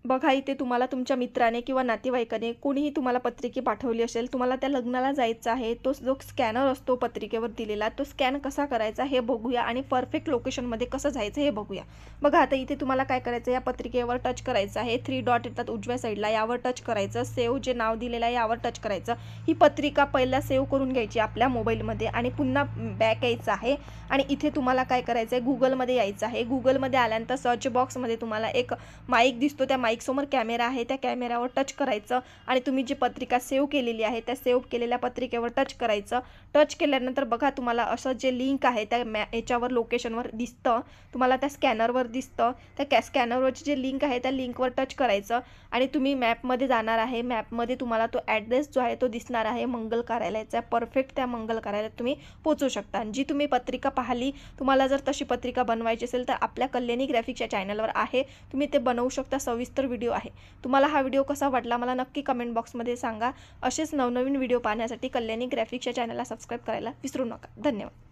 बघा इथे तुम्हाला तुमच्या मित्राने किंवा नातेवाईकाने कोणीही तुम्हाला पत्रिका पाठवली असेल, तुम्हाला त्या लग्नाला जायचं आहे, तो जो स्कॅनर असतो पत्रिकेवर दिलेला तो स्कॅन कसा करायचा हे बघूया आणि परफेक्ट लोकेशनमध्ये कसं जायचं हे बघूया। बघा आता इथे तुम्हाला काय करायचं, या पत्रिकेवर टच करायचं आहे, 3 डॉट येतात उजव्या साईडला, यावर टच करायचं, सेव्ह जे नाव दिलेलं आहे यावर टच करायचं। ही पत्रिका पहिला सेव्ह करून घ्यायची आपल्या मोबाईलमध्ये आणि पुन्हा बॅक यायचं आहे आणि इथे तुम्हाला काय करायचं आहे, गुगलमध्ये यायचं आहे। गुगलमध्ये आल्यानंतर सर्च बॉक्समध्ये तुम्हाला एक माईक दिसतो, त्या माईक समोर कॅमेरा आहे, त्या कॅमेऱ्यावर टच करायचं आणि तुम्ही जी पत्रिका सेव्ह केलेली आहे त्या सेव्ह केलेल्या पत्रिकेवर टच करायचं। टच केल्यानंतर बघा तुम्हाला असं जे लिंक आहे त्या याच्यावर लोकेशनवर दिसतं, तुम्हाला त्या स्कॅनरवर दिसतं, त्या स्कॅनरवरची जे लिंक आहे त्या लिंकवर टच करायचं आणि तुम्ही मॅपमध्ये जाणार आहे। मॅपमध्ये तुम्हाला तो ॲड्रेस जो आहे तो दिसणार आहे मंगल कार्यालयाचा। परफेक्ट त्या मंगल कार्यालयात तुम्ही पोहोचू शकता। जी तुम्ही पत्रिका पाहिली, तुम्हाला जर तशी पत्रिका बनवायची असेल तर आपल्या कल्याणी ग्राफिक्सच्या चॅनलवर आहे, तुम्ही ते बनवू शकता। सविस्तर व्हिडिओ आहे। तुम्हाला हा व्हिडिओ कसा वाटला मला नक्की कमेंट बॉक्समध्ये सांगा। असेच नवनवीन व्हिडिओ पाहण्यासाठी कल्याणी ग्राफिक्सच्या चॅनलला सबस्क्राईब करायला विसरू नका। धन्यवाद।